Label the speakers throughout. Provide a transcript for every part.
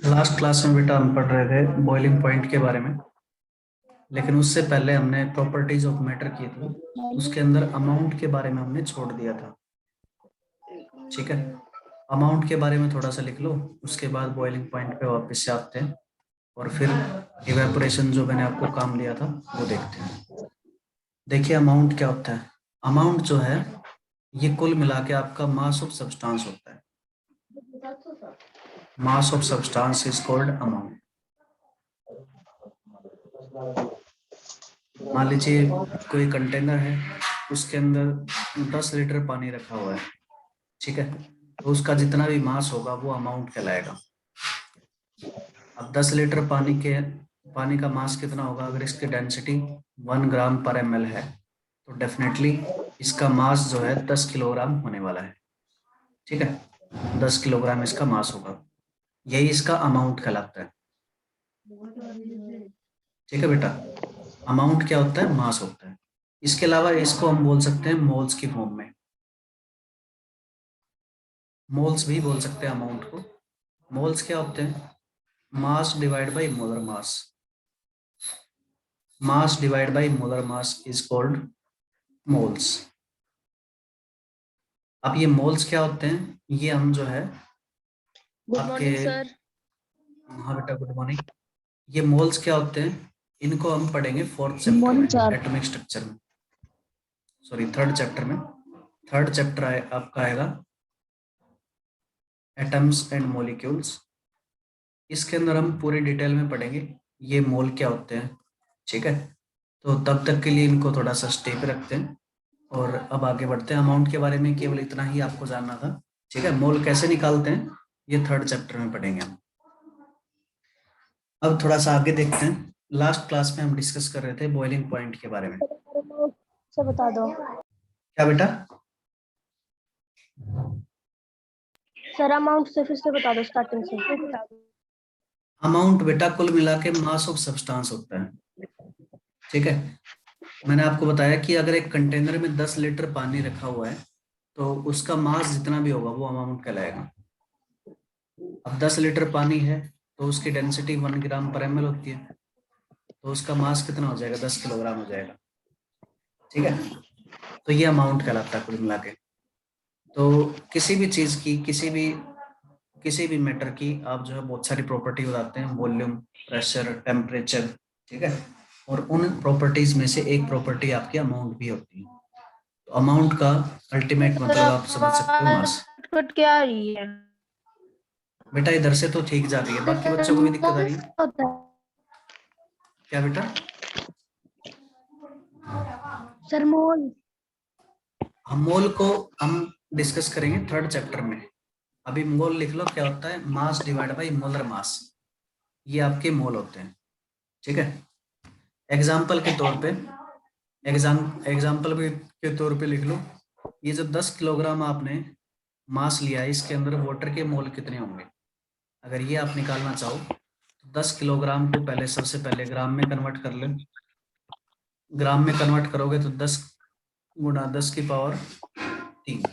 Speaker 1: Last class में बेटा हम पढ़ रहे थे बॉइलिंग पॉइंट के बारे में, लेकिन उससे पहले हमने प्रॉपर्टीज ऑफ मैटर की थी। उसके अंदर अमाउंट के बारे में हमने छोड़ दिया था। ठीक है, अमाउंट के बारे में थोड़ा सा लिख लो, उसके बाद बॉइलिंग पॉइंट पे वापस से आते हैं और फिर इवेपोरेशन जो मैंने आपको काम दिया था वो देखते हैं। देखिए अमाउंट क्या होता है। अमाउंट जो है ये कुल मिला के आपका मास ऑफ सब्सटेंस होता है। Mass of substance is called amount. मान लीजिए कोई कंटेनर है, उसके अंदर 10 लीटर पानी रखा हुआ है। ठीक है, तो उसका जितना भी मास होगा वो अमाउंट कहलाएगा। अब 10 लीटर पानी का मास कितना होगा? अगर इसकी डेंसिटी 1 ग्राम पर ml है तो डेफिनेटली इसका मास जो है 10 किलोग्राम होने वाला है। ठीक है, 10 किलोग्राम इसका मास होगा। यही इसका अमाउंट कहलाता है। ठीक है बेटा, अमाउंट क्या होता है? मास होता है। इसके अलावा इसको हम बोल सकते हैं मोल्स की फॉर्म में। मोल्स भी बोल सकते हैं अमाउंट को। मोल्स क्या होते हैं? Mass divide by molar mass. Mass divide by molar mass is called moles. अब ये मोल्स क्या होते हैं? ये हम जो है
Speaker 2: गुड
Speaker 1: आपके,
Speaker 2: मॉर्निंग सर।
Speaker 1: हाँ बेटा गुड मॉर्निंग। ये मोल्स क्या होते हैं? इनको हम पढ़ेंगे फोर्थ चैप्टर में, एटॉमिक स्ट्रक्चर में। सॉरी, थर्ड चैप्टर में। थर्ड चैप्टर आपका आएगा एटम्स एंड मॉलिक्यूल्स। इसके अंदर हम पूरी डिटेल में पढ़ेंगे ये मोल क्या होते हैं। ठीक है, तो तब तक के लिए इनको थोड़ा सा स्टे पे रखते हैं और अब आगे बढ़ते हैं। अमाउंट के बारे में केवल इतना ही आपको जानना था। ठीक है, मोल कैसे निकालते हैं ये थर्ड चैप्टर में पढ़ेंगे हम। अब थोड़ा सा आगे देखते हैं। लास्ट क्लास में हम डिस्कस कर रहे थे बॉइलिंग पॉइंट के बारे में।
Speaker 2: से बता दो
Speaker 1: क्या बेटा?
Speaker 2: सर, अमाउंट से फिर से बता दो, स्टार्टिंग से।
Speaker 1: अमाउंट बेटा कुल मिला के मास ऑफ सब्सटेंस होता है। ठीक है, मैंने आपको बताया कि अगर एक कंटेनर में 10 लीटर पानी रखा हुआ है तो उसका मास जितना भी होगा वो अमाउंट कहलाएगा। अब 10 लीटर पानी है तो उसकी डेंसिटी 1 ग्राम पर ml होती है, तो उसका मास कितना हो जाएगा? 10 किलोग्राम हो जाएगा। ठीक है, तो ये अमाउंट कहलाता है कुल मिला के। तो किसी भी चीज की, किसी भी मैटर की आप जो है बहुत सारी प्रॉपर्टी बताते हैं, वॉल्यूम, प्रेशर, टेम्परेचर। ठीक है, और उन प्रॉपर्टीज में से एक प्रॉपर्टी आपकी अमाउंट भी होती है। तो अमाउंट का अल्टीमेट मतलब आप समझ सकते हो मास।
Speaker 2: कट क्या आ रही है?
Speaker 1: बेटा इधर से तो ठीक जा रही है, बाकी बच्चों को भी दिक्कत आ रही है
Speaker 2: होता है
Speaker 1: क्या बेटा?
Speaker 2: सर, मोल।
Speaker 1: हम मोल को हम डिस्कस करेंगे थर्ड चैप्टर में। अभी मोल लिख लो, क्या होता है? Mass divide by molar mass. ये आपके मोल होते हैं। ठीक है, एग्जाम्पल के तौर पे, एग्जाम्पल के तौर पे लिख लो, ये जो 10 किलोग्राम आपने मास लिया है इसके अंदर वाटर के मोल कितने होंगे? अगर ये आप निकालना चाहो तो 10 किलोग्राम को पहले सबसे पहले ग्राम में कन्वर्ट कर ले। ग्राम में कन्वर्ट करोगे तो 10 गुणा 10 की पावर 3।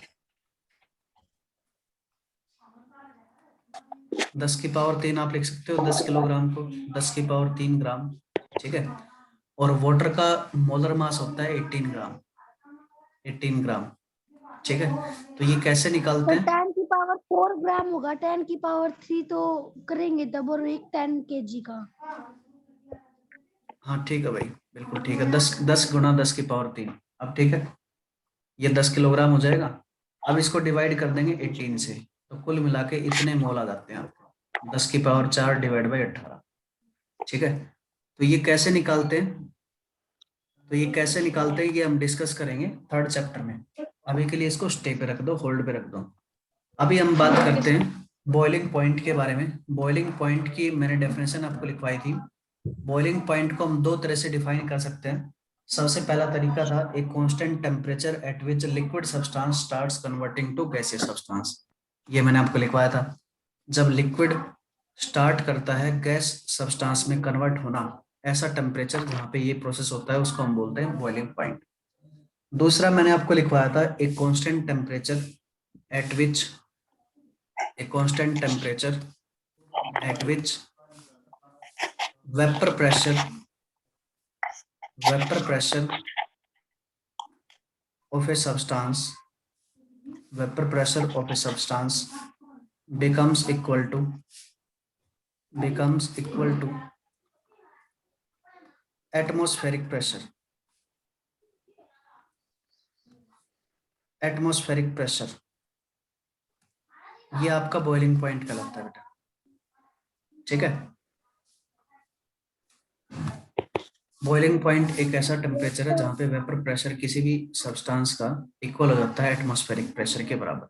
Speaker 1: 10 की पावर 3 आप लिख सकते हो 10 किलोग्राम को, 10 की पावर 3 ग्राम। ठीक है, और वाटर का मोलर मास होता है 18 ग्राम। 18 ग्राम। ठीक है, तो ये कैसे निकालते
Speaker 2: सर,
Speaker 1: हैं?
Speaker 2: 10 की पावर 4 ग्राम होगा, 10 की पावर 3 तो करेंगे तब, और एक 10 केजी का।
Speaker 1: हाँ ठीक है भाई, बिल्कुल ठीक है। 10 गुणा 10 की पावर 3। अब ठीक है, ये 10 किलोग्राम हो जाएगा। अब इसको डिवाइड कर देंगे 18 से, तो कुल मिला के इतने मोल आ जाते हैं आपको, 10 की पावर 4 डिवाइड बाई 18। ठीक है, तो ये कैसे निकालते हैं? तो ये कैसे निकालते हैं ये हम डिस्कस करेंगे थर्ड चैप्टर में। अभी के लिए इसको स्टे पे रख दो, होल्ड पे रख दो। अभी हम बात करते हैं बॉइलिंग पॉइंट के बारे में। बॉइलिंग पॉइंट की मैंने डेफिनेशन आपको लिखवाई थी। बॉइलिंग पॉइंट को हम दो तरह से डिफाइन कर सकते हैं। सबसे पहला तरीका था एक constant temperature at which liquid substance starts converting to gaseous substance. ये मैंने आपको लिखवाया था। जब लिक्विड स्टार्ट करता है गैस सब्सटेंस में कन्वर्ट होना, ऐसा टेम्परेचर जहाँ पे ये प्रोसेस होता है उसको हम बोलते हैं बॉइलिंग पॉइंट। दूसरा मैंने आपको लिखवाया था एक constant temperature at which, a constant temperature at which vapor pressure of a substance becomes equal to atmospheric pressure. ये आपका बॉइलिंग पॉइंट कहलाता है बेटा, ठीक है। बॉइलिंग पॉइंट एक ऐसा टेम्परेचर है जहां पे वेपर प्रेशर किसी भी सब्सटेंस का इक्वल हो जाता है एटमॉस्फेरिक प्रेशर के बराबर।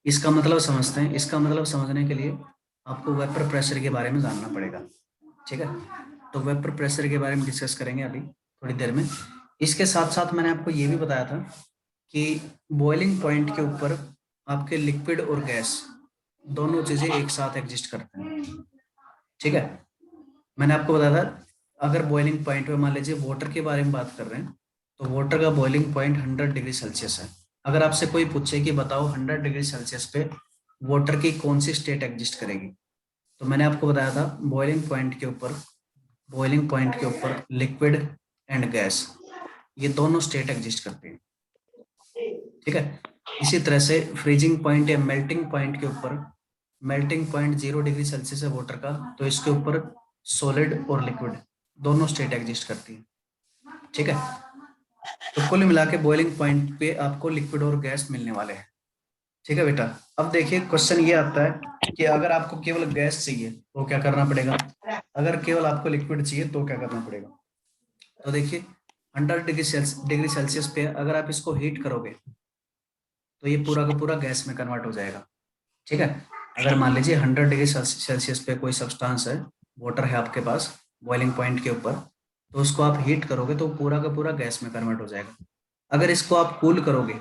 Speaker 1: इसका मतलब समझते हैं। इसका मतलब समझने के लिए आपको वेपर प्रेशर के बारे में जानना पड़ेगा, ठीक है। तो वेपर प्रेशर के बारे में डिस्कस करेंगे अभी थोड़ी देर में। इसके साथ साथ मैंने आपको ये भी बताया था कि बॉइलिंग पॉइंट के ऊपर आपके लिक्विड और गैस दोनों चीजें एक साथ एग्जिस्ट करते हैं, ठीक है। मैंने आपको बताया था अगर बॉइलिंग पॉइंट पे मान लीजिए वाटर के बारे में बात कर रहे हैं तो वाटर का बॉइलिंग पॉइंट 100 डिग्री सेल्सियस है। अगर आपसे कोई पूछे कि बताओ 100 डिग्री सेल्सियस पे वाटर की कौन सी स्टेट एग्जिस्ट करेगी, तो मैंने आपको बताया था बॉइलिंग पॉइंट के ऊपर लिक्विड एंड गैस ये दोनों स्टेट एग्जिस्ट करती है, ठीक है। इसी तरह से फ्रीजिंग पॉइंट या मेल्टिंग पॉइंट के ऊपर 0 डिग्री सेल्सियस है वाटर का, तो इसके ऊपर सॉलिड और लिक्विड दोनों स्टेट एग्जिस्ट करती है, ठीक है। तो कुल मिला के बॉइलिंग पॉइंट पे आपको लिक्विड और गैस मिलने वाले हैं, ठीक है बेटा। अब देखिए क्वेश्चन ये आता है कि अगर आपको केवल गैस चाहिए तो क्या करना पड़ेगा, अगर केवल आपको लिक्विड चाहिए तो क्या करना पड़ेगा। तो देखिए 100 डिग्री सेल्सियस पे अगर आप इसको हीट करोगे तो ये पूरा का पूरा गैस में कन्वर्ट हो जाएगा, ठीक है। अगर मान लीजिए 100 डिग्री सेल्सियस पे कोई सब्सटेंस है, वाटर है आपके पास बॉइलिंग पॉइंट के ऊपर, तो उसको आप हीट करोगे तो पूरा का पूरा गैस में कन्वर्ट हो जाएगा। अगर इसको आप कूल करोगे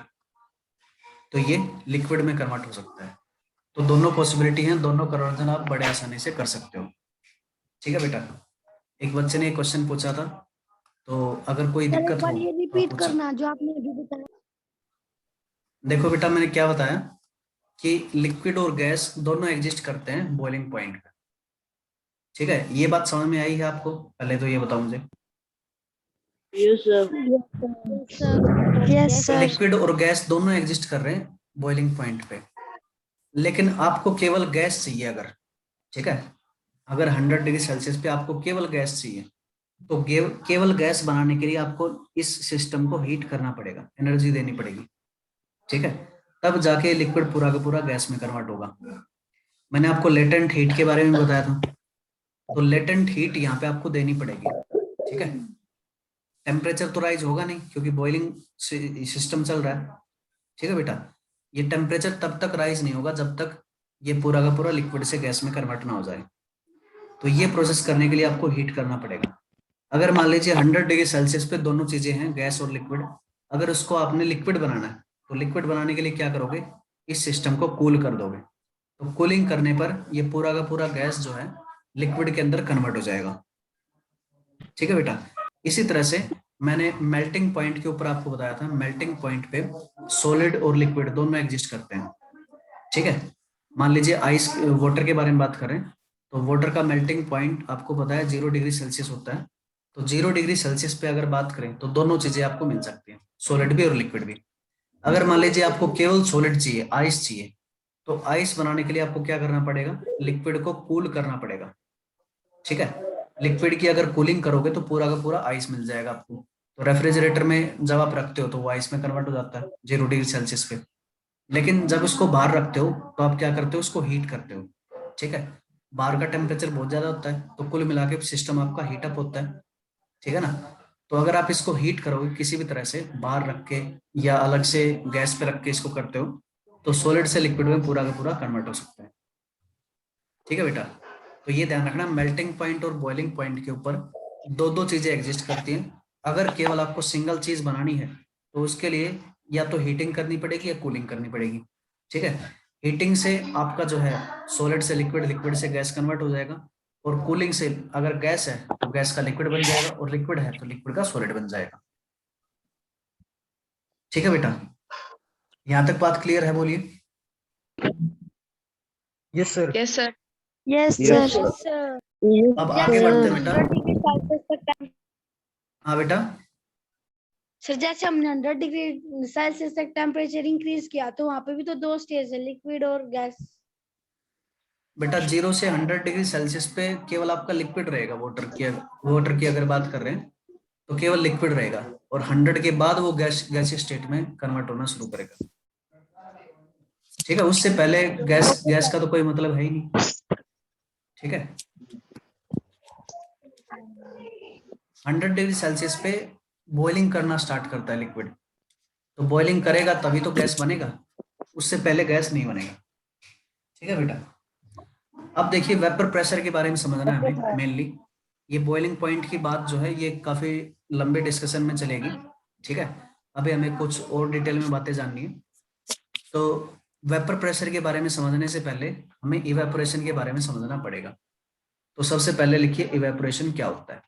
Speaker 1: तो ये लिक्विड में कन्वर्ट हो सकता है। तो दोनों पॉसिबिलिटी हैं, दोनों कन्वर्जन आप बड़े आसानी से कर सकते हो, ठीक है बेटा। एक बच्चे ने एक क्वेश्चन पूछा था, तो अगर कोई
Speaker 2: सर एक
Speaker 1: दिक्कत
Speaker 2: बार
Speaker 1: हो
Speaker 2: ये
Speaker 1: तो आप
Speaker 2: रिपीट
Speaker 1: पूछ सकते।
Speaker 2: करना जो आपने अभी बताया।
Speaker 1: देखो बेटा मैंने क्या बताया कि लिक्विड और गैस दोनों एग्जिस्ट करते हैं बॉइलिंग पॉइंट पे, ठीक है। ये बात समझ में आई है आपको, पहले तो ये बताओ मुझे।
Speaker 3: Yes sir.
Speaker 2: Yes sir.
Speaker 1: Liquid और गैस दोनों एग्जिस्ट कर रहे हैं बॉइलिंग पॉइंट पे, लेकिन आपको केवल गैस चाहिए अगर, ठीक है। अगर 100 डिग्री सेल्सियस पे आपको केवल गैस चाहिए तो केवल गैस बनाने के लिए आपको इस सिस्टम को हीट करना पड़ेगा, एनर्जी देनी पड़ेगी, ठीक है। तब जाके लिक्विड पूरा का पूरा गैस में कन्वर्ट होगा। मैंने आपको लेटेंट हीट के बारे में बताया था, तो लेटेंट हीट यहाँ पे आपको देनी पड़ेगी, ठीक है। टेम्परेचर तो राइज होगा नहीं क्योंकि बॉइलिंग सिस्टम चल रहा है, ठीक है बेटा। ये टेम्परेचर तब तक राइज नहीं होगा जब तक ये पूरा का पूरा लिक्विड से गैस में कन्वर्ट ना हो जाए। तो ये प्रोसेस करने के लिए आपको हीट करना पड़ेगा। अगर मान लीजिए 100 डिग्री सेल्सियस पे दोनों चीजें हैं गैस और लिक्विड, अगर उसको आपने लिक्विड बनाना है तो लिक्विड बनाने के लिए क्या करोगे, इस सिस्टम को कूल कर दोगे। तो कूलिंग करने पर ये पूरा का पूरा गैस जो है लिक्विड के अंदर कन्वर्ट हो जाएगा, ठीक है बेटा। इसी तरह से मैंने मेल्टिंग पॉइंट के ऊपर आपको बताया था, मेल्टिंग पॉइंट पे सॉलिड और लिक्विड दोनों एग्जिस्ट करते हैं, ठीक है। मान लीजिए आइस वाटर के बारे में बात करें तो वाटर का मेल्टिंग पॉइंट आपको पता है 0 डिग्री सेल्सियस होता है। तो 0 डिग्री सेल्सियस पे अगर बात करें तो दोनों चीजें आपको मिल सकती हैं, सॉलिड भी और लिक्विड भी। अगर मान लीजिए आपको केवल सॉलिड चाहिए, आइस चाहिए, तो आइस बनाने के लिए आपको क्या करना पड़ेगा, लिक्विड को कूल करना पड़ेगा, ठीक है। लिक्विड की अगर कूलिंग करोगे तो पूरा का पूरा आइस मिल जाएगा आपको। तो रेफ्रिजरेटर में जब आप रखते हो तो वो आइस में कन्वर्ट हो जाता है 0 डिग्री सेल्सियस पे। लेकिन जब उसको बाहर रखते हो तो आप क्या करते हो, उसको हीट करते हो, ठीक है। बाहर का टेम्परेचर बहुत ज्यादा होता है तो कुल मिला के सिस्टम आपका हीटअप होता है, ठीक है ना। तो अगर आप इसको हीट करोगे किसी भी तरह से बाहर रख के या अलग से गैस पे रख के इसको करते हो तो सॉलिड से लिक्विड में पूरा का पूरा कन्वर्ट हो सकता है, ठीक है बेटा। तो ये ध्यान रखना मेल्टिंग पॉइंट और बॉइलिंग पॉइंट के ऊपर दो दो चीजें एग्जिस्ट करती हैं। अगर केवल आपको सिंगल चीज बनानी है तो उसके लिए या तो हीटिंग करनी पड़ेगी या कूलिंग करनी पड़ेगी, ठीक है। हीटिंग से आपका जो है सॉलिड से लिक्विड, लिक्विड से गैस कन्वर्ट हो जाएगा, और कूलिंग से अगर गैस है तो गैस का लिक्विड बन जाएगा, और लिक्विड है तो लिक्विड का सॉलिड बन जाएगा, ठीक है बेटा। यहां तक बात क्लियर है, बोलिए।
Speaker 4: Yes sir.
Speaker 3: Yes sir.
Speaker 2: Yes
Speaker 3: Yes,
Speaker 2: sir.
Speaker 3: sir.
Speaker 1: अब
Speaker 3: Yes,
Speaker 1: आगे बढ़ते
Speaker 3: sir.
Speaker 1: हैं बेटा। हाँ बेटा,
Speaker 2: सर जैसे हमने 100 डिग्री सेल्सियस तक टेम्परेचर इंक्रीज किया तो वहां पे भी तो 2 स्टेज है, लिक्विड और गैस।
Speaker 1: बेटा 0 से 100 डिग्री सेल्सियस पे केवल आपका लिक्विड रहेगा। वाटर की अगर बात कर रहे हैं तो केवल लिक्विड रहेगा, और 100 के बाद वो गैसीय स्टेट में कन्वर्ट होना शुरू करेगा। ठीक है, उससे पहले गैस का तो कोई मतलब है ही नहीं। ठीक है, 100 डिग्री सेल्सियस पे बॉइलिंग करना स्टार्ट करता है लिक्विड। तो बॉइलिंग करेगा तभी तो गैस बनेगा, उससे पहले गैस नहीं बनेगा। ठीक है बेटा, अब देखिए वेपर प्रेशर के बारे में समझना है हमें मेनली। ये बॉइलिंग पॉइंट की बात जो है ये काफी लंबे डिस्कशन में चलेगी। ठीक है, अभी हमें कुछ और डिटेल में बातें जाननी है। तो वेपर प्रेशर के बारे में समझने से पहले हमें इवेपोरेशन के बारे में समझना पड़ेगा। तो सबसे पहले लिखिए इवेपोरेशन क्या होता है।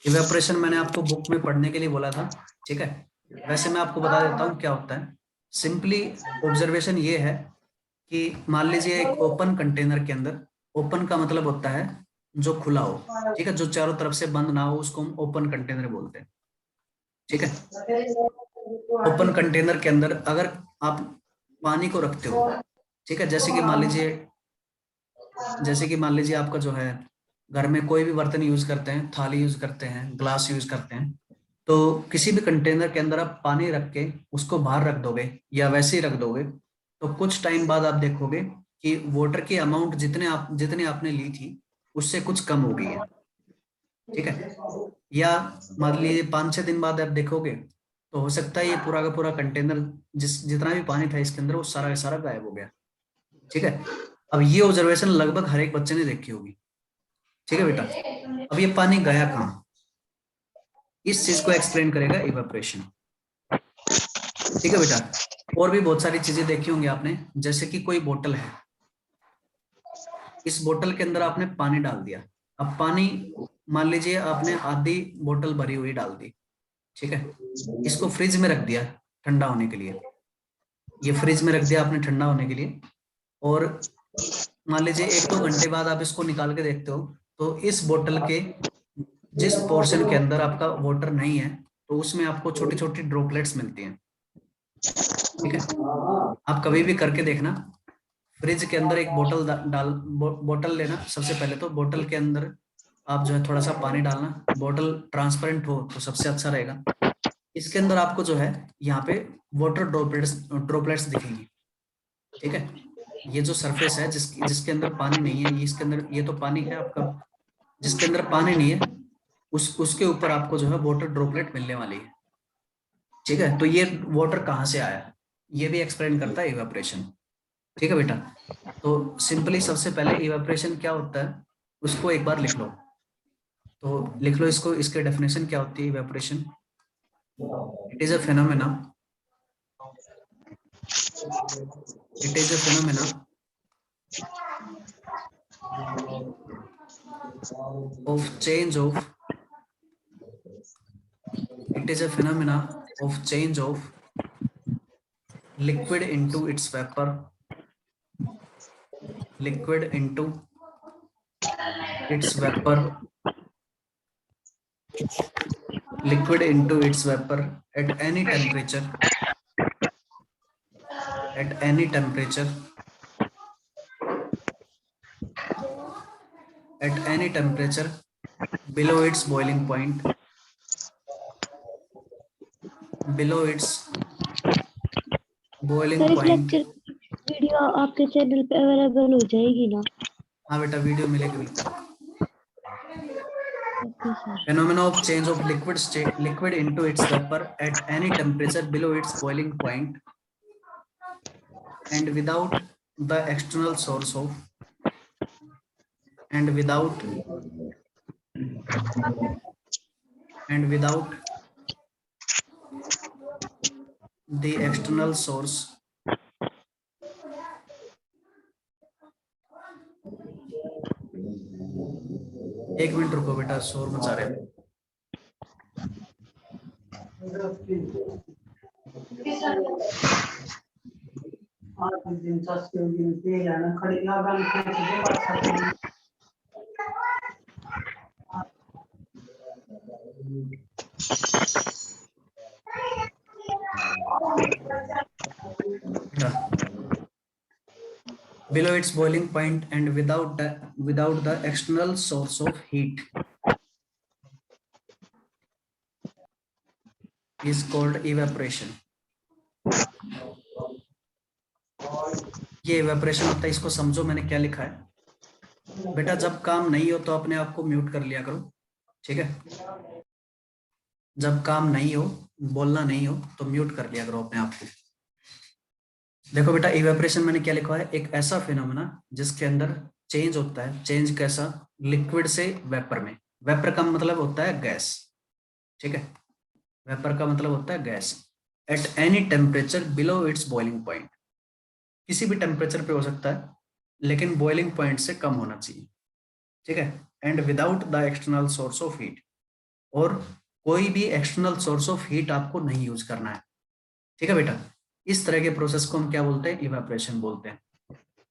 Speaker 1: इवेपोरेशन मैंने आपको बुक में पढ़ने के लिए बोला था। ठीक है, वैसे मैं आपको बता देता हूँ क्या होता है। सिंपली ऑब्जर्वेशन ये है कि मान लीजिए एक ओपन कंटेनर के अंदर, ओपन का मतलब होता है जो खुला हो। ठीक है, जो चारों तरफ से बंद ना हो उसको हम ओपन कंटेनर बोलते हैं। ठीक है, ओपन कंटेनर के अंदर अगर आप पानी को रखते हो, ठीक है, जैसे कि मान लीजिए आपका जो है घर में कोई भी बर्तन यूज करते हैं, थाली यूज करते हैं, ग्लास यूज करते हैं, तो किसी भी कंटेनर के अंदर आप पानी रख के उसको बाहर रख दोगे या वैसे ही रख दोगे, तो कुछ टाइम बाद आप देखोगे कि वाटर की अमाउंट जितने आपने ली थी उससे कुछ कम हो गई है। ठीक है, या मान लीजिए 5-6 दिन बाद आप देखोगे तो हो सकता है ये पूरा का पूरा कंटेनर जितना भी पानी था इसके अंदर वो सारा का सारा गायब हो गया। ठीक है, अब ये ऑब्जर्वेशन लगभग हर एक बच्चे ने देखी होगी। ठीक है बेटा, अब ये पानी गया कहाँ, इस चीज को एक्सप्लेन करेगा इवेपोरेशन। ठीक है बेटा, और भी बहुत सारी चीजें देखी होंगी आपने, जैसे कि कोई बोतल है, इस बोतल के अंदर आपने पानी डाल दिया। अब पानी मान लीजिए आपने आधी बोतल भरी हुई डाल दी। ठीक है, इसको फ्रिज में रख दिया ठंडा होने के लिए। ये फ्रिज में रख दिया आपने ठंडा होने के लिए, और मान लीजिए 1-2 घंटे बाद आप इसको निकाल के देखते हो तो इस बोतल के जिस पोर्शन के अंदर आपका वाटर नहीं है तो उसमें आपको छोटी छोटी ड्रॉपलेट्स मिलती हैं। ठीक है, आप कभी भी करके देखना, फ्रिज के अंदर एक बोतल लेना। सबसे पहले तो बोतल के अंदर आप जो है थोड़ा सा पानी डालना, बोतल ट्रांसपेरेंट हो तो सबसे अच्छा रहेगा। इसके अंदर आपको जो है यहाँ पे वाटर ड्रॉपलेट्स दिखेंगी। ठीक है, ये जो सरफेस है जिसके अंदर पानी नहीं है, इसके अंदर ये तो पानी है आपका, जिसके अंदर पानी नहीं है उसके ऊपर आपको जो है वाटर ड्रॉपलेट मिलने वाली है। ठीक है, तो ये वाटर कहाँ से आया ये भी एक्सप्लेन करता है इवेपोरेशन। ठीक है बेटा, तो सिंपली सबसे पहले इवेपोरेशन क्या होता है उसको एक बार लिख लो। तो लिख लो इसको, इसके डेफिनेशन क्या होती है evaporation. It is a phenomena of change of it is a phenomena of change of liquid into its vapor liquid into its vapor liquid into its vapor at any temperature at any temperature at any temperature below its boiling point below its boiling
Speaker 3: sir इस
Speaker 1: point।
Speaker 3: Lecture video आपके channel पे available हो जाएगी ना?
Speaker 1: हाँ बेटा, video मिलेगी बिल्कुल।
Speaker 3: Okay sir.
Speaker 1: Phenomena of change of liquid into its vapor at any temperature below its boiling point and without the external source of and without the external source एक minute रुको बेटा, शोर मचा रहे हैं। Below its boiling point and without the external source of heat is called evaporation. ये evaporation होता है, इसको समझो मैंने क्या लिखा है। बेटा जब काम नहीं हो तो अपने आप को म्यूट कर लिया करो, ठीक है। जब काम नहीं हो, बोलना नहीं हो तो म्यूट कर लिया करो अपने आप को। देखो बेटा इवेपोरेशन मैंने क्या लिखा है, एक ऐसा फिनोमेना जिसके अंदर चेंज होता है। चेंज कैसा? लिक्विड से वेपर में। वेपर का मतलब होता है गैस, ठीक है। वेपर का मतलब होता है gas. At any temperature below it's boiling point, किसी भी टेम्परेचर पे हो सकता है लेकिन बॉइलिंग पॉइंट से कम होना चाहिए, ठीक है। And without the external source of heat, और कोई भी एक्सटर्नल सोर्स ऑफ हीट आपको नहीं यूज करना है, ठीक है बेटा। इस तरह के प्रोसेस को हम क्या बोलते हैं? इवेपोरेशन बोलते हैं।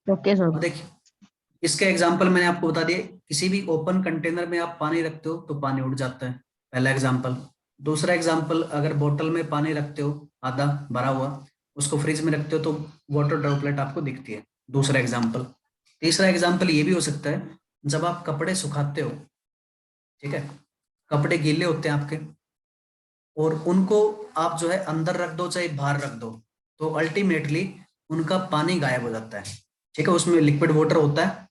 Speaker 3: Okay sir.
Speaker 1: अब देखिए इसके एग्जांपल मैंने आपको बता दिए। किसी भी ओपन कंटेनर में आप पानी रखते हो तो पानी उड़ जाता है, पहला एग्जांपल। दूसरा एग्जांपल, अगर बोतल में पानी रखते हो आधा भरा हुआ, उसको फ्रिज में रखते हो तो वाटर ड्रॉपलेट आपको दिखती है, दूसरा एग्जांपल। तीसरा एग्जांपल ये भी हो सकता है, जब आप कपड़े सुखाते हो, ठीक है, कपड़े गीले होते हैं आपके और उनको आप जो है अंदर रख दो चाहे बाहर रख दो, तो अल्टीमेटली उनका पानी गायब हो जाता है, ठीक है। उसमें लिक्विड वाटर होता है,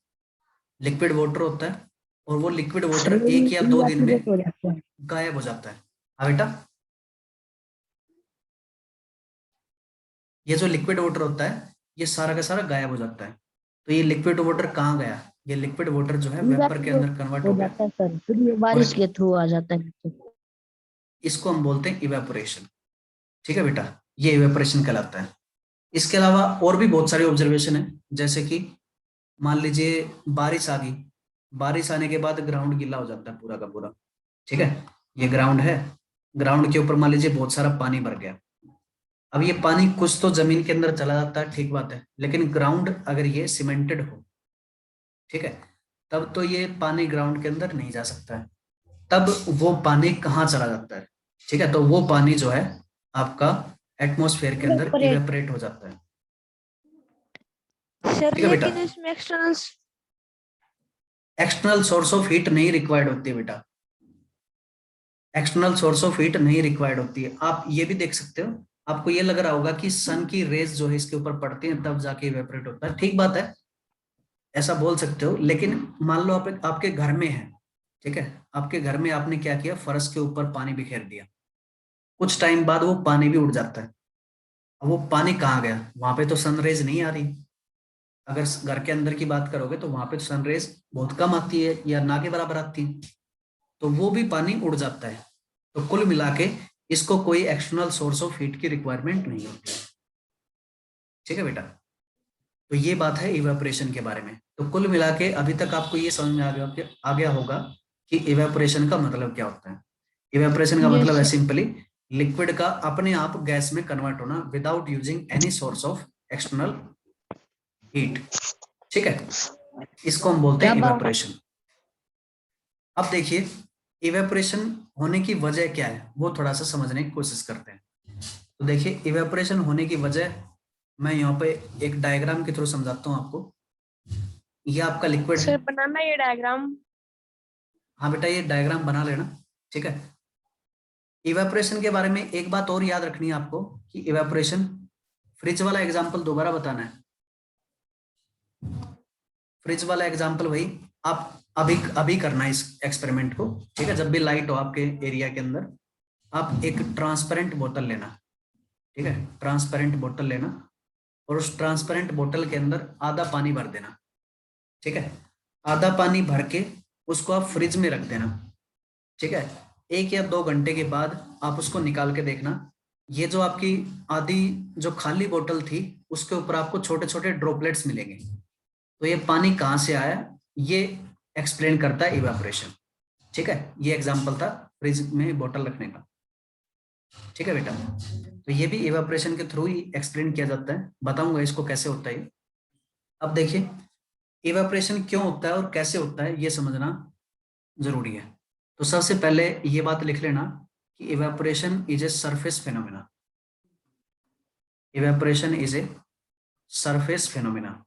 Speaker 1: लिक्विड वाटर होता है, और वो लिक्विड वाटर 1 या 2 दिन में गायब हो जाता है। हाँ बेटा, ये जो लिक्विड वाटर होता है ये सारा का सारा गायब हो जाता है। तो ये लिक्विड वाटर कहाँ गया? ये लिक्विड वाटर जो है वेपर के अंदर कन्वर्ट हो गया
Speaker 3: जाता है सर, फिर ये बारिश के थ्रू आ जाता है।
Speaker 1: इसको हम बोलते हैं इवेपोरेशन, ठीक है बेटा। ये इवेपोरेशन कहलाता है। इसके अलावा और भी बहुत सारे ऑब्जर्वेशन है, जैसे कि मान लीजिए बारिश आ गई, बारिश आने के बाद ग्राउंड गीला हो जाता है पूरा का पूरा, ठीक है। ये ग्राउंड है, ग्राउंड के ऊपर मान लीजिए बहुत सारा पानी भर गया। अब ये पानी कुछ तो जमीन के अंदर चला जाता है, ठीक बात है, लेकिन ग्राउंड अगर ये सीमेंटेड हो, ठीक है, तब तो ये पानी ग्राउंड के अंदर नहीं जा सकता है। तब वो पानी कहाँ चला जाता है? ठीक है, तो वो पानी जो है आपका एटमॉस्फेयर के अंदर इवेपोरेट हो जाता है।
Speaker 2: सर
Speaker 1: ठीक है बेटा,
Speaker 2: लेकिन इसमें
Speaker 1: एक्सटर्नल सोर्स ऑफ हीट नहीं रिक्वायर्ड होती है बेटा, एक्सटर्नल सोर्स ऑफ हीट नहीं रिक्वायर्ड होती है। आप ये भी देख सकते हो, आपको ये लग रहा होगा कि सन की रेज जो है इसके ऊपर पड़ती है तब जाके इवेपोरेट होता है, ठीक बात है, ऐसा बोल सकते हो। लेकिन मान लो आप आपके घर में है, ठीक है, आपके घर में आपने क्या किया, फर्श के ऊपर पानी बिखेर दिया, कुछ टाइम बाद वो पानी भी उड़ जाता है। अब वो पानी कहाँ गया? वहां पे तो सनरेज नहीं आ रही। अगर घर के अंदर की बात करोगे तो वहां पे तो सनरेज बहुत कम आती है या ना के बराबर आती है, तो वो भी पानी उड़ जाता है। तो कुल मिला के इसको कोई एक्सटर्नल सोर्स ऑफ हीट की रिक्वायरमेंट नहीं होती है, ठीक है बेटा। तो ये बात है इवेपोरेशन के बारे में। तो कुल मिला के अभी तक आपको ये समझ में आ गया होगा कि इवेपोरेशन का मतलब क्या होता है। इवेपोरेशन का मतलब है सिंपली लिक्विड का अपने आप गैस में कन्वर्ट होना without using any source of external heat, ठीक है, इसको हम बोलते हैं इवेपोरेशन। अब देखिए इवेपोरेशन होने की वजह क्या है वो थोड़ा सा समझने की कोशिश करते हैं। तो देखिए इवेपोरेशन होने की वजह मैं यहाँ पे एक डायग्राम के थ्रू समझाता हूँ आपको। ये आपका लिक्विड है,
Speaker 2: बनाना ये डायग्राम।
Speaker 1: हाँ बेटा ये डायग्राम बना लेना, ठीक है। इवेपोरेशन के बारे में एक बात और याद रखनी है आपको कि इवेपोरेशन, फ्रिज वाला एग्जांपल दोबारा बताना है। फ्रिज वाला एग्जांपल भाई आप अभी अभी करना है इस एक्सपेरिमेंट को, ठीक है। जब भी लाइट हो आपके एरिया के अंदर, आप एक ट्रांसपेरेंट बोतल लेना, ठीक है, ट्रांसपेरेंट बोतल लेना और उस ट्रांसपेरेंट बोतल के अंदर आधा पानी भर देना, ठीक है। आधा पानी भर के उसको आप फ्रिज में रख देना, ठीक है। 1 या 2 घंटे के बाद आप उसको निकाल के देखना, ये जो आपकी आधी जो खाली बोतल थी उसके ऊपर आपको छोटे छोटे ड्रॉपलेट्स मिलेंगे। तो ये पानी कहाँ से आया, ये एक्सप्लेन करता है इवेपोरेशन, ठीक है। ये एग्जांपल था फ्रिज में बोतल रखने का। ठीक है बेटा, तो ये भी इवेपोरेशन के थ्रू ही एक्सप्लेन किया जाता है, बताऊंगा इसको कैसे होता है। अब देखिए इवेपोरेशन क्यों होता है और कैसे होता है ये समझना जरूरी है। तो सबसे पहले ये बात लिख लेना कि evaporation is a surface phenomena. Evaporation is a surface phenomena.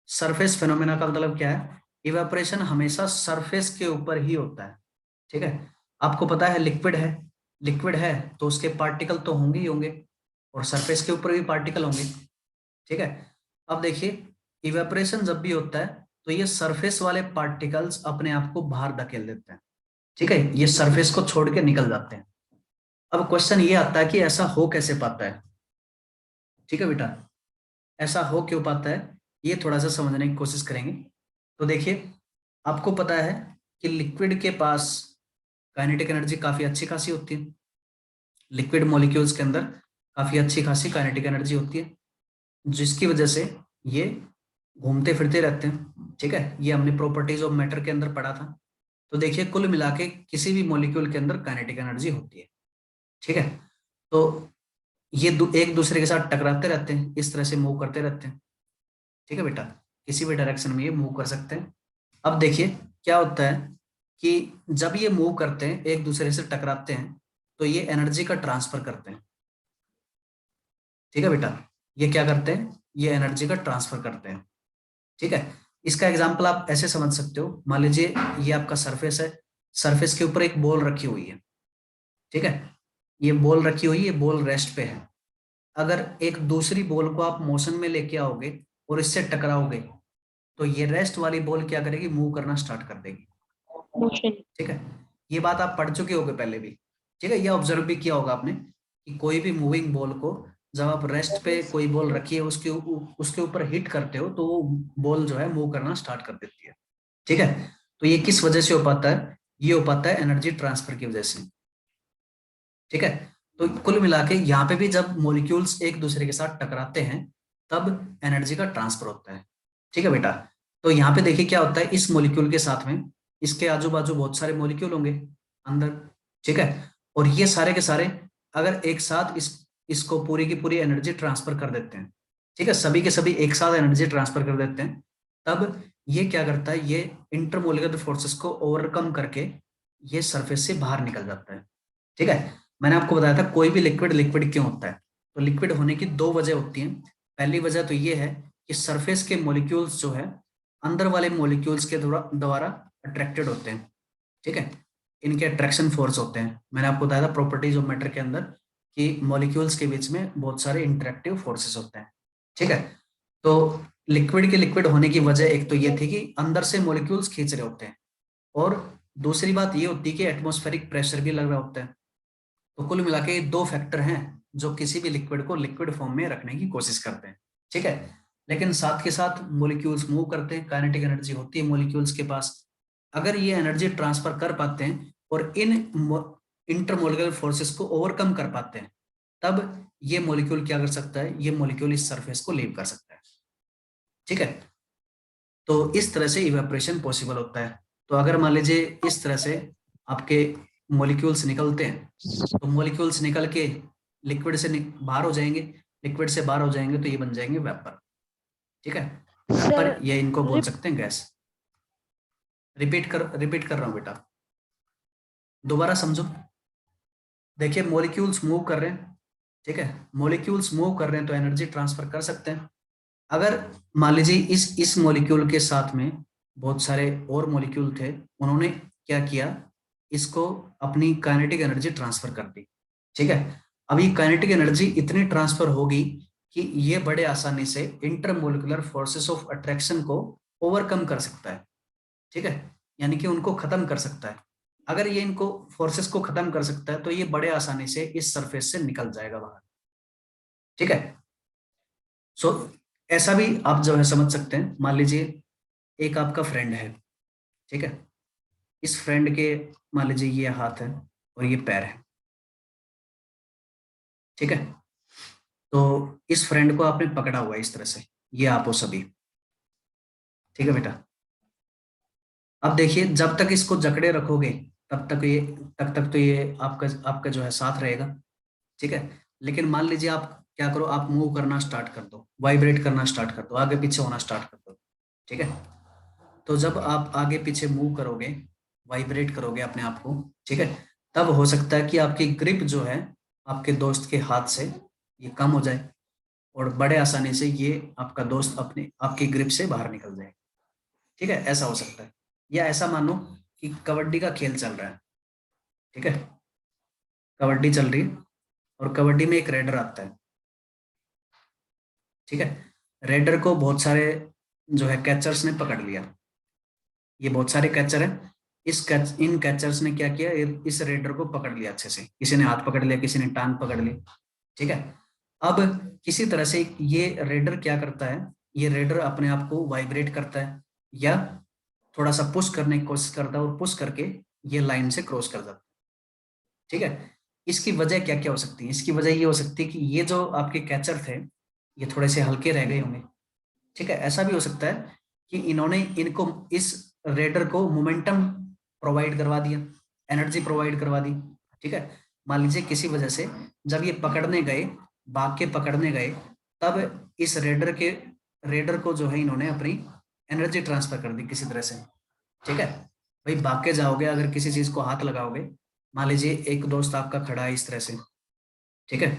Speaker 1: Surface phenomena का मतलब क्या है? इवेपोरेशन हमेशा सरफेस के ऊपर ही होता है। ठीक है, आपको पता है लिक्विड है, लिक्विड है तो उसके पार्टिकल तो होंगे ही होंगे, और सरफेस के ऊपर भी पार्टिकल होंगे। ठीक है, अब देखिए इवेपोरेशन जब भी होता है तो ये सरफेस वाले पार्टिकल्स अपने आप को बाहर धकेल देते हैं। ठीक है, ये सरफेस को छोड़ के निकल जाते हैं। अब क्वेश्चन ये आता है कि ऐसा हो कैसे पाता है? ठीक है बेटा, ऐसा हो क्यों पाता है ये थोड़ा सा समझने की कोशिश करेंगे। तो देखिए आपको पता है कि लिक्विड के पास काइनेटिक एनर्जी काफी अच्छी खासी होती है। लिक्विड मॉलिक्यूल्स के अंदर काफी अच्छी खासी काइनेटिक एनर्जी होती है, जिसकी वजह से ये घूमते फिरते रहते हैं। ठीक है, ये हमने प्रॉपर्टीज ऑफ मैटर के अंदर पढ़ा था। तो देखिए कुल मिला के किसी भी मॉलिक्यूल के अंदर काइनेटिक एनर्जी होती है। ठीक है, तो ये एक दूसरे के साथ टकराते रहते हैं, इस तरह से मूव करते रहते हैं। ठीक है बेटा, किसी भी डायरेक्शन में ये मूव कर सकते हैं। अब देखिए क्या होता है कि जब ये मूव करते हैं एक दूसरे से टकराते हैं तो ये एनर्जी का ट्रांसफर करते हैं। ठीक है बेटा, ये क्या करते हैं? ये एनर्जी का ट्रांसफर करते हैं। ठीक है, इसका एग्जांपल आप ऐसे समझ सकते हो, मान लीजिए ये आपका सरफेस है, सरफेस के ऊपर एक बॉल रखी हुई है। ठीक है, ये बॉल रखी हुई है, ये बॉल रेस्ट पे है। अगर एक दूसरी बॉल को आप मोशन में लेके आओगे और इससे टकराओगे तो ये रेस्ट वाली बॉल क्या करेगी? मूव करना स्टार्ट कर देगी।
Speaker 3: मोशन।
Speaker 1: ठीक है, ये बात आप पढ़ चुके होगे पहले भी। ठीक है, ये ऑब्जर्व भी किया होगा आपने कि कोई भी मूविंग बॉल को जब आप रेस्ट पे कोई बॉल रखी है उसके ऊपर हिट करते हो तो वो बॉल जो है मूव करना स्टार्ट कर देती है। ठीक है, तो ये किस वजह से हो पाता है? ये हो पाता है एनर्जी ट्रांसफर की वजह से। ठीक है, तो कुल मिला के यहाँ पे भी जब मॉलिक्यूल्स एक दूसरे के साथ टकराते हैं तब एनर्जी का ट्रांसफर होता है। ठीक है बेटा, तो यहाँ पे देखिए क्या होता है, इस मॉलिक्यूल के साथ में इसके आजू बाजू बहुत सारे मॉलिक्यूल होंगे अंदर। ठीक है, और ये सारे के सारे अगर एक साथ इसको पूरी की पूरी एनर्जी ट्रांसफर कर देते हैं, ठीक है, सभी के सभी एक साथ एनर्जी ट्रांसफर कर देते हैं, तब ये क्या करता है? ये इंटरमोलिकुलर फोर्सेस को ओवरकम करके ये सरफेस से बाहर निकल जाता है। ठीक है, मैंने आपको बताया था कोई भी लिक्विड लिक्विड क्यों होता है, तो लिक्विड होने की दो वजह होती हैं। पहली वजह तो ये है कि सरफेस के मॉलिक्यूल्स जो है अंदर वाले मॉलिक्यूल्स के द्वारा अट्रैक्टेड होते हैं। ठीक है, इनके अट्रैक्शन फोर्स होते हैं। मैंने आपको बताया था प्रॉपर्टीज ऑफ मैटर के अंदर कि मॉलिक्यूल्स के बीच में बहुत सारे इंटरेक्टिव फोर्सेस होते हैं। ठीक है, तो लिक्विड के लिक्विड होने की वजह एक तो ये थी कि अंदर से मॉलिक्यूल्स खींच रहे होते हैं, और दूसरी बात ये होती है कि एटमॉस्फेरिक प्रेशर भी लग रहा होता है। तो कुल मिला के दो फैक्टर हैं जो किसी भी लिक्विड को लिक्विड फॉर्म में रखने की कोशिश करते हैं। ठीक है, लेकिन साथ के साथ मॉलिक्यूल्स मूव करते हैं, काइनेटिक एनर्जी होती है मॉलिक्यूल्स के पास। अगर ये एनर्जी ट्रांसफर कर पाते हैं और इन इंटरमोलिकुलर फोर्सेस को ओवरकम कर पाते हैं, तब ये मॉलिक्यूल क्या कर सकता है? ये मॉलिक्यूल इस सरफेस को लीव कर सकता है। ठीक है, तो इस तरह से इवेपोरेशन पॉसिबल होता है। तो अगर मान लीजिए इस तरह से आपके मॉलिक्यूल्स निकलते हैं तो मॉलिक्यूल्स निकल के लिक्विड से बाहर हो जाएंगे, लिक्विड से बाहर हो जाएंगे तो ये बन जाएंगे वेपर। ठीक है, वेपर या इनको बोल सकते हैं गैस। रिपीट कर रहा हूं बेटा, दोबारा समझो। देखिए मॉलिक्यूल्स मूव कर रहे हैं, ठीक है, मॉलिक्यूल्स मूव कर रहे हैं तो एनर्जी ट्रांसफर कर सकते हैं। अगर मान लीजिए इस मॉलिक्यूल के साथ में बहुत सारे और मॉलिक्यूल थे, उन्होंने क्या किया? इसको अपनी काइनेटिक एनर्जी ट्रांसफर कर दी। ठीक है, अब ये काइनेटिक एनर्जी इतनी ट्रांसफर होगी कि ये बड़े आसानी से इंटरमोलिकुलर फोर्सेस ऑफ अट्रैक्शन को ओवरकम कर सकता है। ठीक है, यानी कि उनको खत्म कर सकता है। अगर ये इनको फोर्सेस को खत्म कर सकता है तो ये बड़े आसानी से इस सरफेस से निकल जाएगा बाहर। ठीक है, सो ऐसा भी आप जो है समझ सकते हैं। मान लीजिए एक आपका फ्रेंड है, ठीक है, इस फ्रेंड के मान लीजिए ये हाथ है और ये पैर है। ठीक है, तो इस फ्रेंड को आपने पकड़ा हुआ है इस तरह से, ये आप हो सभी। ठीक है बेटा, अब देखिए जब तक इसको जकड़े रखोगे तब तक तो ये आपका जो है साथ रहेगा, ठीक है। लेकिन मान लीजिए आप क्या करो, आप मूव करना स्टार्ट कर दो, वाइब्रेट करना स्टार्ट कर दो, आगे पीछे होना स्टार्ट कर दो, ठीक है। तो जब आप आगे पीछे मूव करोगे, वाइब्रेट करोगे अपने आप को, ठीक है, तब हो सकता है कि आपकी ग्रिप जो है आपके दोस्त के हाथ से ये कम हो जाए और बड़े आसानी से ये आपका दोस्त अपने आपकी ग्रिप से बाहर निकल जाए, ठीक है, ऐसा हो सकता है। या ऐसा मानो कि कबड्डी का खेल चल रहा है, ठीक है, कबड्डी चल रही है और कबड्डी में एक रेडर आता है, ठीक है। रेडर को बहुत सारे जो है कैचर्स ने पकड़ लिया, ये बहुत सारे कैचर हैं, इन कैचर्स ने क्या किया, इस रेडर को पकड़ लिया अच्छे से, किसी ने हाथ पकड़ लिया, किसी ने टांग पकड़ ली, ठीक है। अब किसी तरह से ये रेडर क्या करता है, ये रेडर अपने आप को वाइब्रेट करता है या थोड़ा सा पुश करने की कोशिश करता है और पुश करके ये लाइन से क्रॉस कर जाता है, ठीक है। इसकी वजह क्या क्या हो सकती है, इसकी वजह ये हो सकती है कि ये जो आपके कैचर थे ये थोड़े से हल्के रह गए होंगे, ठीक है। ऐसा भी हो सकता है कि इन्होंने इनको इस रेडर को मोमेंटम प्रोवाइड करवा दिया, एनर्जी प्रोवाइड करवा दी, ठीक है। मान लीजिए किसी वजह से जब ये पकड़ने गए, भाग के पकड़ने गए, तब इस रेडर को जो है इन्होंने अपनी एनर्जी ट्रांसफर कर दी किसी तरह से, ठीक है। भाई भाग के जाओगे, अगर किसी चीज को हाथ लगाओगे, मान लीजिए एक दोस्त आपका खड़ा है इस तरह से, ठीक है,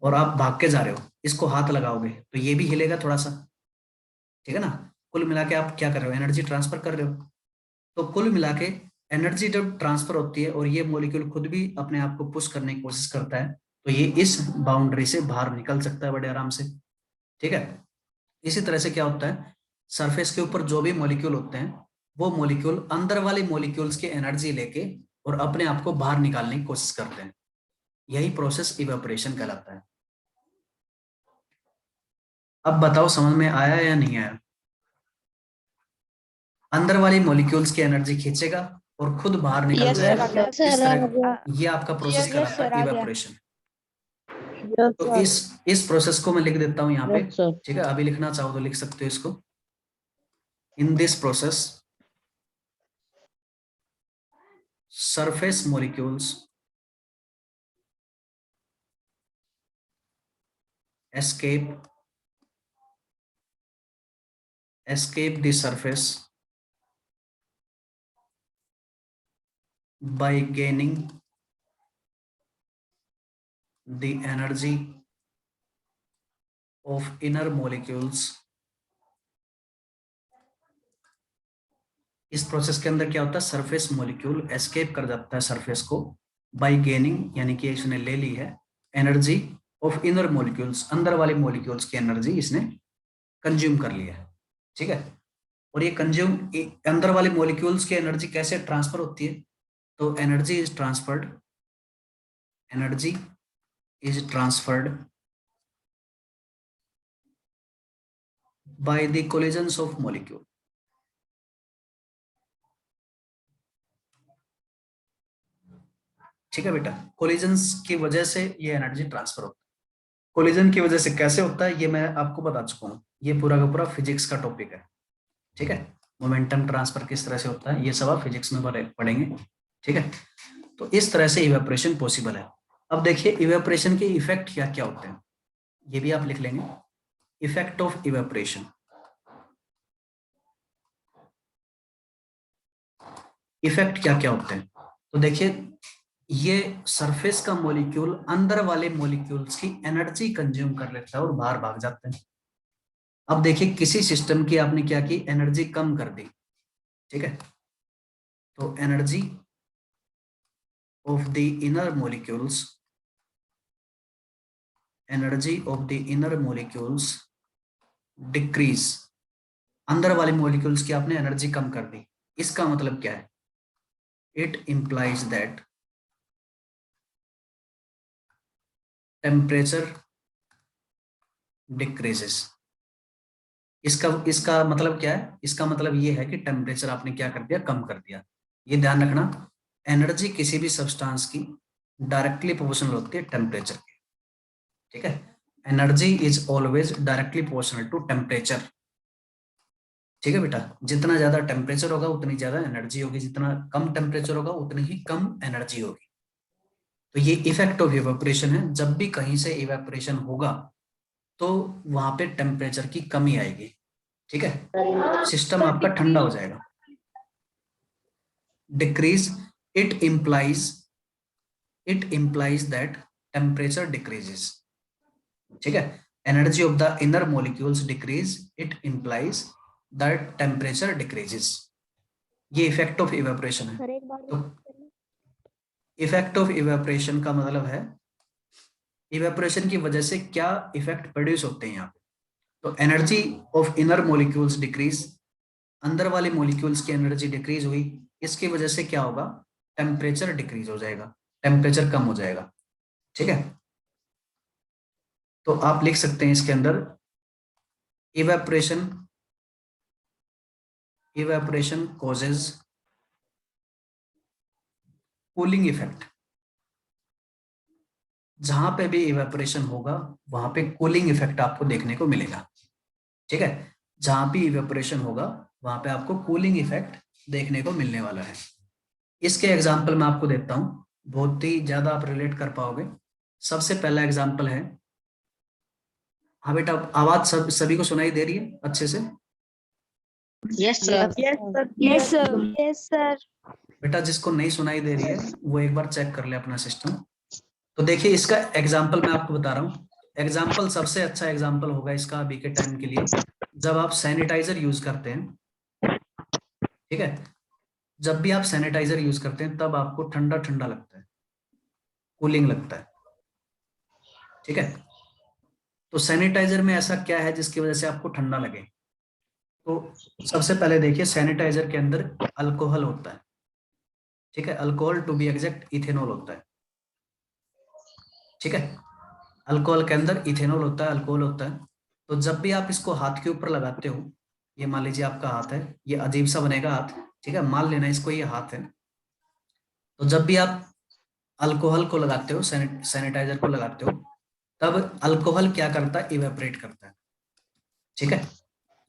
Speaker 1: और आप भाग के जा रहे हो, इसको हाथ लगाओगे तो ये भी हिलेगा थोड़ा सा, ठीक है ना। कुल मिला के आप क्या कर रहे हो, एनर्जी ट्रांसफर कर रहे हो। तो कुल मिला के एनर्जी जब ट्रांसफर होती है और ये मॉलिक्यूल खुद भी अपने आप को पुश करने की कोशिश करता है, तो ये इस बाउंड्री से बाहर निकल सकता है बड़े आराम से, ठीक है। इसी तरह से क्या होता है, सरफेस के ऊपर जो भी मॉलिक्यूल होते हैं, वो मॉलिक्यूल अंदर वाले मॉलिक्यूल्स की एनर्जी लेके और अपने आप को बाहर निकालने की कोशिश करते हैं, यही प्रोसेस इवेपोरेशन कहलाता है। अब बताओ समझ में आया या नहीं आया। अंदर वाली मॉलिक्यूल्स की एनर्जी खींचेगा और खुद बाहर निकल
Speaker 4: Yes,
Speaker 1: जाएगा,
Speaker 4: sir,
Speaker 3: सर
Speaker 1: इस
Speaker 3: आ
Speaker 1: तरह
Speaker 3: गया।
Speaker 1: ये आपका प्रोसेस
Speaker 4: Yes,
Speaker 1: कहलाता
Speaker 4: sir,
Speaker 1: है
Speaker 4: आ गया।
Speaker 1: इवेपोरेशन।
Speaker 3: यस
Speaker 1: तो
Speaker 3: सर।
Speaker 1: इस प्रोसेस को मैं लिख देता हूं यहाँ पे,
Speaker 3: यस सर।
Speaker 1: ठीक है। अभी लिखना चाहो तो लिख सकते हो इसको, in this process surface molecules escape the surface by gaining the energy of inner molecules। इस प्रोसेस के अंदर क्या होता है, सरफेस मॉलिक्यूल एस्केप कर जाता है सरफेस को, बाय गेनिंग यानी कि इसने ले ली है एनर्जी ऑफ इनर मॉलिक्यूल्स, अंदर वाले मॉलिक्यूल्स की एनर्जी इसने कंज्यूम कर लिया है, ठीक है। और ये कंज्यूम अंदर वाले मॉलिक्यूल्स की एनर्जी कैसे ट्रांसफर होती है, तो energy is transferred by the collisions of molecule. ठीक है बेटा, कोलिजन्स की वजह से ये एनर्जी ट्रांसफर होता है। कोलिजन की वजह से कैसे होता है ये मैं आपको बता चुका हूँ, ये पूरा का पूरा फिजिक्स का टॉपिक है, ठीक है। मोमेंटम ट्रांसफर किस तरह से होता है ये सब आप फिजिक्स में पढ़ेंगे, ठीक है। तो इस तरह से इवेपोरेशन पॉसिबल है। अब देखिए इवेपोरेशन के इफेक्ट क्या क्या होते हैं, ये भी आप लिख लेंगे, इफेक्ट ऑफ इवेपोरेशन। इफेक्ट क्या क्या होते हैं, तो देखिए ये सरफेस का मॉलिक्यूल अंदर वाले मॉलिक्यूल्स की एनर्जी कंज्यूम कर लेता है और बाहर भाग जाते हैं। अब देखिए किसी सिस्टम की आपने क्या की, एनर्जी कम कर दी, ठीक है, तो energy of the inner molecules decrease, अंदर वाले मॉलिक्यूल्स की आपने एनर्जी कम कर दी। इसका मतलब क्या है, it implies that temperature decreases. इसका मतलब क्या है, इसका मतलब ये है कि टेम्परेचर आपने क्या कर दिया, कम कर दिया। ये ध्यान रखना, एनर्जी किसी भी सब्सटेंस की डायरेक्टली प्रोपोर्शनल होती है टेम्परेचर के, ठीक है। Energy is always directly proportional to temperature. ठीक है बेटा, जितना ज्यादा टेम्परेचर होगा उतनी ज्यादा एनर्जी होगी, जितना कम टेम्परेचर होगा उतनी ही कम एनर्जी होगी। तो ये इफेक्ट ऑफ इवेपोरेशन है। जब भी कहीं से इवेपोरेशन होगा तो वहां पे टेम्परेचर की कमी आएगी। ठीक है, सिस्टम आपका ठंडा हो जाएगा। Decrease, it implies that temperature decreases. ठीक है, energy of the inner molecules decrease, it implies that temperature decreases. ये इफेक्ट ऑफ इवेपोरेशन है।
Speaker 3: सर एक बार
Speaker 1: तो इफेक्ट ऑफ इवेपोरेशन का मतलब है इवेपोरेशन की वजह से क्या इफेक्ट प्रोड्यूस होते हैं यहाँ पे। तो energy of inner molecules decrease, अंदर वाले मॉलिक्यूल्स की एनर्जी डिक्रीज हुई, इसकी वजह से क्या होगा, टेम्परेचर डिक्रीज हो जाएगा, टेम्परेचर कम हो जाएगा। ठीक है, तो आप लिख सकते हैं इसके अंदर इवेपोरेशन कॉजेज कूलिंग इफेक्ट। जहां पे भी इवेपोरेशन होगा वहां पे कूलिंग इफेक्ट आपको देखने को मिलेगा। ठीक है, जहां भी इवेपोरेशन होगा वहां पे आपको कूलिंग इफेक्ट देखने को मिलने वाला है। इसके एग्जाम्पल मैं आपको देता हूं, बहुत ही ज्यादा आप रिलेट कर पाओगे। सबसे पहला एग्जाम्पल है, हाँ बेटा आवाज सभी को सुनाई दे रही है अच्छे से?
Speaker 4: Yes sir.
Speaker 2: Yes sir.
Speaker 3: Yes sir.
Speaker 1: बेटा जिसको नहीं सुनाई दे रही है वो एक बार चेक कर ले अपना सिस्टम। तो देखिए इसका एग्जाम्पल मैं आपको बता रहा हूँ। एग्जाम्पल सबसे अच्छा एग्जाम्पल होगा इसका अभी के टाइम के लिए, जब आप सैनिटाइजर यूज करते हैं। ठीक है, जब भी आप सैनिटाइजर यूज करते हैं तब आपको ठंडा ठंडा लगता है, कूलिंग लगता है। ठीक है, तो सैनिटाइजर में ऐसा क्या है जिसकी वजह से आपको ठंडा लगे? तो सबसे पहले देखिए सैनिटाइजर के अंदर अल्कोहल होता है। ठीक है, alcohol to be exact ethanol होता है। ठीक है, अल्कोहल के अंदर इथेनॉल होता है, अल्कोहल होता है। तो जब भी आप इसको हाथ के ऊपर लगाते हो, ये मान लीजिए आपका हाथ है, ये अजीब सा बनेगा हाथ। ठीक है, मान लेना इसको ये हाथ है। तो जब भी आप अल्कोहल को लगाते हो, सैनिटाइजर को लगाते हो, तब अल्कोहल क्या करता है, इवेपोरेट करता है। ठीक है,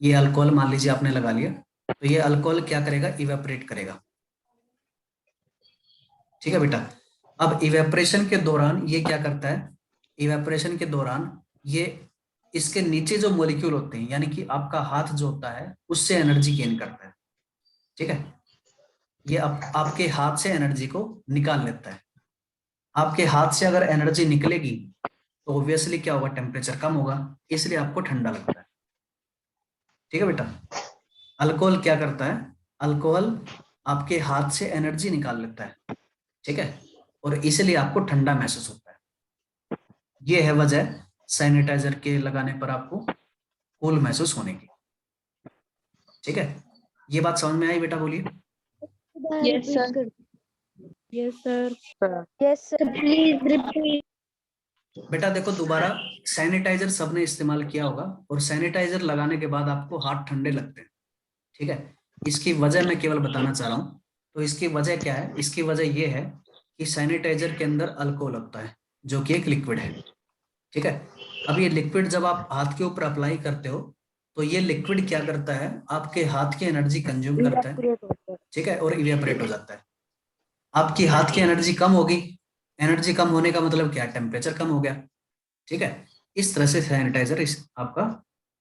Speaker 1: ये अल्कोहल मान लीजिए आपने लगा लिया, तो ये अल्कोहल क्या करेगा, इवेपोरेट करेगा। ठीक है बेटा, अब इवेपोरेशन के दौरान ये क्या करता है, इवेपोरेशन के दौरान ये इसके नीचे जो मॉलिक्यूल होते हैं, यानी कि आपका हाथ जो होता है उससे एनर्जी गेन करता है। ठीक है, ये आपके हाथ से एनर्जी को निकाल लेता है। आपके हाथ से अगर एनर्जी निकलेगी तो ऑब्वियसली क्या होगा, टेम्परेचर कम होगा, इसलिए आपको ठंडा लगता है। ठीक है बेटा, अल्कोहल क्या करता है, अल्कोहल आपके हाथ से एनर्जी निकाल लेता है। ठीक है, और इसलिए आपको ठंडा महसूस होता है। ये है वजह सैनिटाइजर के लगाने पर आपको कूल महसूस होने की। ठीक है, ये बात समझ में आई बेटा? बोलिए।
Speaker 3: Yes sir. Yes sir. Yes sir. Please repeat.
Speaker 1: बेटा देखो दोबारा, सैनिटाइजर सबने इस्तेमाल किया होगा और सैनिटाइजर लगाने के बाद आपको हाथ ठंडे लगते हैं। ठीक है, इसकी वजह मैं केवल बताना चाह रहा हूँ। तो इसकी वजह क्या है, इसकी वजह यह है कि सैनिटाइजर के अंदर अल्कोहल होता है जो कि एक लिक्विड है। ठीक है, अब ये लिक्विड जब आप हाथ के ऊपर अप्लाई करते हो तो ये लिक्विड क्या करता है, आपके हाथ की एनर्जी कंज्यूम करता है। ठीक है, और इवेपोरेट हो जाता है। आपकी हाथ की एनर्जी कम होगी, एनर्जी कम होने का मतलब क्या, टेम्परेचर कम हो गया। ठीक है, इस तरह से सैनिटाइजर इस आपका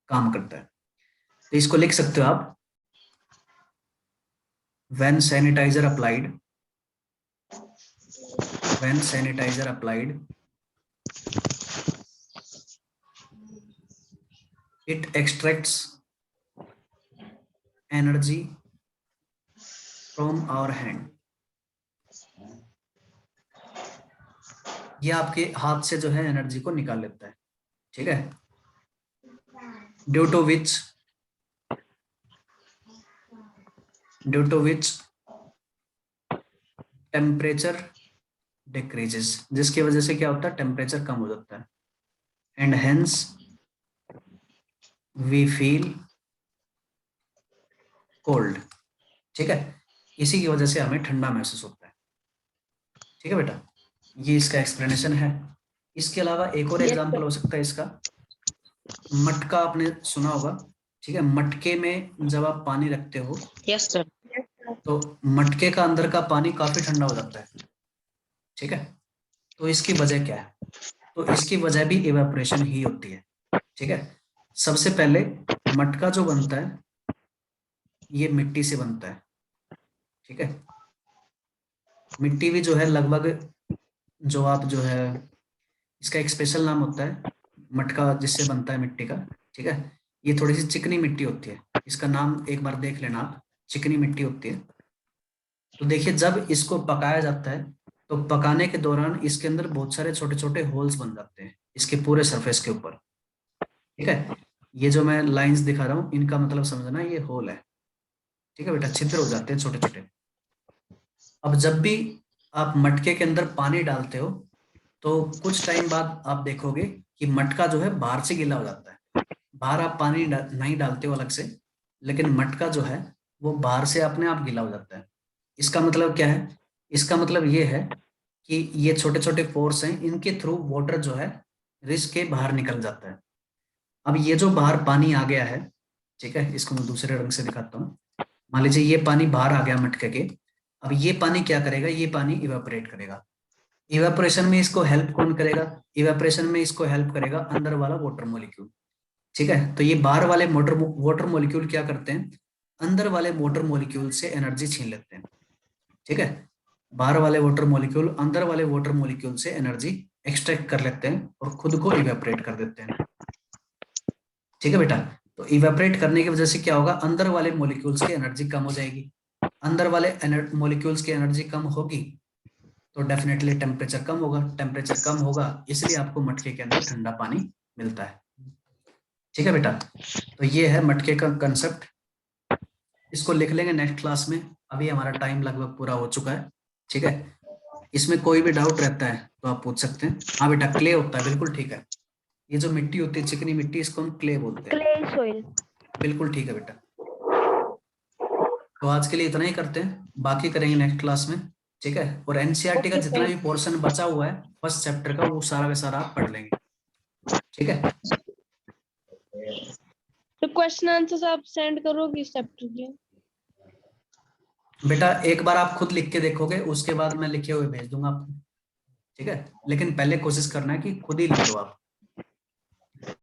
Speaker 1: काम करता है। तो इसको लिख सकते हो आप, when sanitizer applied it extracts energy from our hand। ये आपके हाथ से जो है एनर्जी को निकाल लेता है। ठीक है, due to which temperature decreases, जिसकी वजह से क्या होता है, टेम्परेचर कम हो जाता है। And hence we feel cold. ठीक है, इसी की वजह से हमें ठंडा महसूस होता है। ठीक है बेटा, ये इसका एक्सप्लेनेशन है। इसके अलावा एक और एग्जांपल हो सकता है इसका, मटका आपने सुना होगा, ठीक है। मटके में जब आप पानी रखते हो
Speaker 4: Yes, sir.
Speaker 1: तो मटके का अंदर का पानी काफी ठंडा हो जाता है, ठीक है। तो इसकी वजह क्या है? तो इसकी वजह भी इवेपोरेशन ही होती है, ठीक है। सबसे पहले मटका जो बनता है ये मिट्टी से बनता है, ठीक है। मिट्टी भी जो है लगभग, जो आप जो है, इसका एक स्पेशल नाम होता है मटका जिससे बनता है मिट्टी का, ठीक है। ये थोड़ी सी चिकनी मिट्टी होती है, इसका नाम एक बार देख लेना आप, चिकनी मिट्टी होती है। तो देखिए जब इसको पकाया जाता है तो पकाने के दौरान इसके अंदर बहुत सारे छोटे छोटे होल्स बन जाते हैं इसके पूरे सरफेस के ऊपर, ठीक है। ये जो मैं लाइंस दिखा रहा हूँ इनका मतलब समझना ये होल है, ठीक है बेटा, छिद्र हो जाते हैं छोटे छोटे। अब जब भी आप मटके के अंदर पानी डालते हो तो कुछ टाइम बाद आप देखोगे कि मटका जो है बाहर से गीला हो जाता है। बाहर आप पानी नहीं डालते हो अलग से, लेकिन मटका जो है वो बाहर से अपने आप गीला हो जाता है। इसका मतलब क्या है? इसका मतलब ये है कि ये छोटे छोटे पोर्स हैं, इनके थ्रू वाटर जो है रिस के बाहर निकल जाता है। अब ये जो बाहर पानी आ गया है, ठीक है, इसको मैं दूसरे रंग से दिखाता हूँ। मान लीजिए ये पानी बाहर आ गया मटके के। अब ये पानी क्या करेगा? ये पानी इवेपोरेट करेगा। इवेपोरेशन में इसको हेल्प कौन करेगा? इवेपोरेशन में इसको हेल्प करेगा अंदर वाला वाटर मॉलिक्यूल, ठीक है। तो ये बाहर वाले वाटर मॉलिक्यूल क्या करते हैं? अंदर वाले वाटर मॉलिक्यूल से एनर्जी छीन लेते हैं, ठीक है। बाहर वाले वाटर मॉलिक्यूल अंदर वाले वाटर मॉलिक्यूल से एनर्जी एक्सट्रैक्ट कर लेते हैं और खुद को इवेपोरेट कर देते हैं, ठीक है बेटा। तो इवेपोरेट करने की वजह से क्या होगा? अंदर वाले मॉलिक्यूल्स की एनर्जी कम हो जाएगी। अंदर वाले मॉलिक्यूल्स की एनर्जी कम होगी तो डेफिनेटली टेम्परेचर कम होगा। टेम्परेचर कम होगा इसलिए आपको मटके के अंदर ठंडा पानी मिलता है, ठीक है बेटा। तो ये है मटके का कंसेप्ट, इसको लिख लेंगे नेक्स्ट क्लास में। अभी हमारा टाइम लगभग पूरा हो चुका है, ठीक है। इसमें कोई भी डाउट रहता है तो आप पूछ सकते हैं। हाँ बेटा, क्ले होता है, बिल्कुल ठीक है। ये जो मिट्टी होती है चिकनी मिट्टी, इसको हम क्ले बोलते हैं।
Speaker 3: Clay soil.
Speaker 1: बिल्कुल ठीक है बेटा। तो आज के लिए इतना ही करते हैं, बाकी करेंगे नेक्स्ट क्लास में, ठीक है। और एनसीईआरटी का जितना भी पोर्शन बचा हुआ है फर्स्ट चैप्टर का, वो सारा का सारा आप पढ़ लेंगे, ठीक है।
Speaker 5: तो क्वेश्चन आंसर्स आप सेंड करोगे इस चैप्टर के?
Speaker 1: बेटा एक बार आप खुद लिख के देखोगे, उसके बाद मैं लिखे हुए भेज दूंगा आपको, ठीक है। लेकिन पहले कोशिश करना है कि खुद ही लिखो आप।